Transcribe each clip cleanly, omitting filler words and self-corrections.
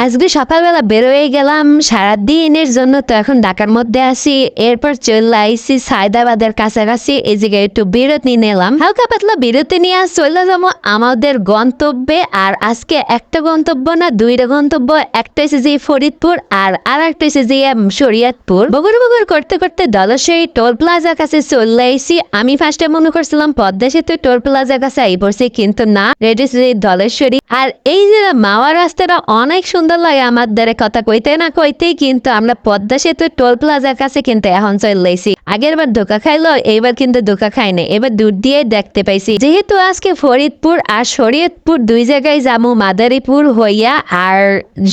আজকে সকালবেলা বেরোয় গেলাম সারাদিনের জন্য, তো এখন ঢাকার মধ্যে আছি। এরপর চলে আইসি সায়দাবাদের কাছাকাছি, এই জায়গায় একটু বিরতি নিলাম, হালকা পাতলা বিরতি নিয়ে চলে যাবো আমাদের গন্তব্যে। আর আজকে একটা গন্তব্য না, দুইটা গন্তব্য। একটা হচ্ছে যে ফরিদপুর আর একটা হচ্ছে যে শরীয়তপুর। বগুর বগুর করতে করতে দলসই টোল প্লাজার কাছে চলে আইসি। আমি ফার্স্টে মনে করছিলাম পদ্মা সেতু টোল প্লাজার কাছে আই পড়ছি, কিন্তু না, রেডি দলেশ্বরী। আর এই যে মাওয়া রাস্তাটা অনেক সুন্দর লাগে আমার দ্বারা, কথা কইতে না কইতেই কিন্তু আমরা পদ্মা সেতু টোল প্লাজার কাছে কিন্তু এখন চলে আইসি। আগের বার ধোকা খাইলো, এইবার কিন্তু ধোকা খাই না, এবার দূর দিয়ে দেখতে পাইছি। যেহেতু আজকে ফরিদপুর আর শরীয়তপুর দুই জায়গায় যাবো মাদারীপুর হইয়া, আর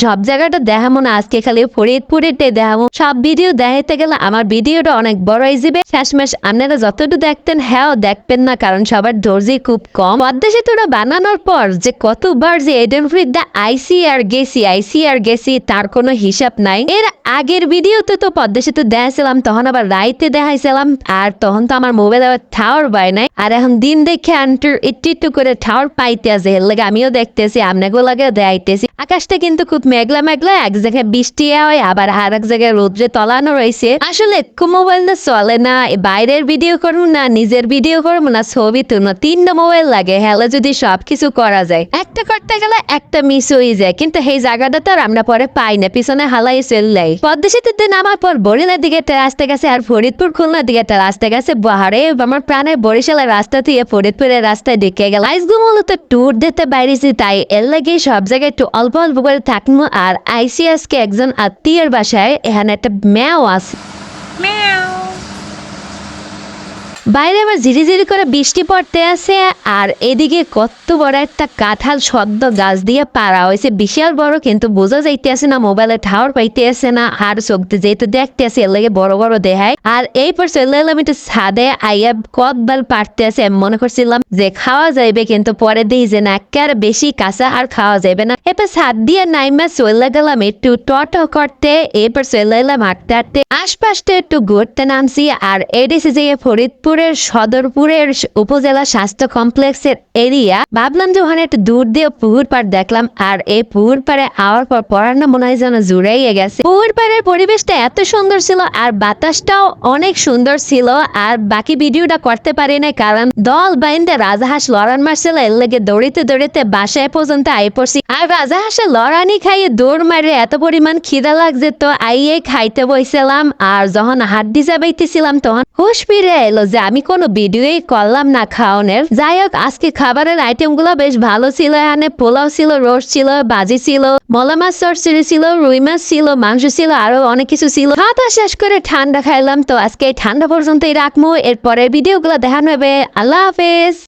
সব জায়গাটা দেখাবো না, আজকে খালি ফরিদপুরেরটাই দেখাবো। সব ভিডিও দেখাইতে গেলে আমার ভিডিওটা অনেক বড় হয়ে যাবে। শেষমেশ আপনারা যতটুকু দেখতেন হ্যাঁ দেখবেন না, কারণ সবার ধৈর্য খুব কম। পদ্মা সেতুটা বানানোর পর যে কতবার যে এডেন ফ্রিডা আইসি আর গেছি তার কোনো হিসাব নাই। এর আগের ভিডিওতে তো পদ্মা সেতু দেখাইছিলাম, তখন আবার রাইতে দেখাইছিলাম, আর তখন তো আমার মোবাইল আবার টাওয়ার পায় নাই। আর এখন দিন দেখে একটু করে টাওয়ার পাইতে আছে, এর লাগে আমিও দেখতেছি, আপনাকেও লাগে দেখাইতেছি। আকাশটা কিন্তু খুব মেঘলা মেঘলা, এক জায়গায় বৃষ্টি হয়, আবার আর এক জায়গায় রোদ্রে তলানো রয়েছে। আসলে মোবাইল না চলে না, বাইরের ভিডিও করবো না, নিজের ভিডিও করবো না, ছবি তুলবো, তিনটা মোবাইল লাগে। হ্যালো যদি সবকিছু করা যায়, একটা করতে গেলে একটা মিস হয়ে যায়, কিন্তু এই জায়গাটা তো আর আমরা পরে পাই না, পিছনে হালাই চললাই। পদ্মা সেতুতে নামার পর বরিশালের দিকে একটা রাস্তা গেছে, আর ফরিদপুর খুলনার দিকে একটা রাস্তা গেছে। বাহারে আমার প্রাণের বরিশালের রাস্তা থেকে ফরিদপুরের রাস্তায় ঢুকে গেল। আইসগু মূলত ট্যুর দিতে বাইরেছি, তাই এর লাগে সব জায়গায় একটু অল্প অল্প করে থাকবো। আর আইসিএসকে একজন আত্মীয়ের বাসায় এখানে একটা ম্যাও আছে। বাইরে আবার ঝিরি ঝিরি করে বৃষ্টি পড়তে আছে, আর এদিকে কত বড় একটা কাঁঠাল সদ্য গাছ দিয়ে পাড়া হয়েছে, বিশাল বড়, কিন্তু বোঝা যাইতে আছে না, মোবাইলে টাওয়ার পাইতে আছে না, আর চোখতে যেহেতু দেখতে আছে এর লাগে বড় বড় দেখায়। আর এই পর চলে এলাম একটু ছাদে, আইয়া কদবাল পাড়তে আছে। মনে করছিলাম যে খাওয়া যাইবে, কিন্তু পরে দেখি যে না, একেবারে বেশি কাঁচা, আর খাওয়া যাবে না। এরপর ছাদ দিয়ে নাইমা চলে গেলাম একটু টটো করতে। এরপর চলে এলাম হাঁটতে হাঁটতে আশপাশটা একটু ঘুরতে নামছি। আর এডিসি যে ফরিদপুর সদরপুরের উপজেলা স্বাস্থ্য কমপ্লেক্সের এরিয়া, ভাবলাম যে ওখানে একটু দূর দিয়ে পুকুর পাড় দেখলাম। আর এই পুকুর পাড়ে আওয়ার পর পড়ানো মনে হয় যেন জুড়াইয়ে গেছে। পুকুর পাড়ের পরিবেশটা এত সুন্দর ছিল, আর বাতাসটাও অনেক সুন্দর ছিল। আর বাকি ভিডিওটা করতে পারি না, কারণ দল বাইন্দে রাজাহাঁস লড়ান মারছিল, এর লেগে দৌড়িতে দৌড়িতে বাসায় পর্যন্ত আই পড়ছি। আর রাজাহাঁসে লড়ানি খাইয়ে দৌড় মারে এত পরিমাণ খিদা লাগছে, তো আইয়ে খাইতে বইছিলাম। আর যখন হাড্ডি চাবাইতেছিলাম তখন হুশ ফিরে এলো যে আমি কোনো ভিডিওই করলাম না খাওয়ানোর। যাই হোক, আজকে খাবারের আইটেম গুলো বেশ ভালো ছিল। এখানে পোলাও ছিল, রোস্ট ছিল, ভাজি ছিল, মলা মাছ চচ্চড়ি ছিল, রুই মাছ ছিল, মাংস ছিল, আরো অনেক কিছু ছিল। খাওয়া শেষ করে ঠান্ডা খাইলাম। তো আজকে এই ঠান্ডা পর্যন্তই রাখবো, এরপরের ভিডিও গুলো দেখানো হবে। আল্লাহ হাফেজ।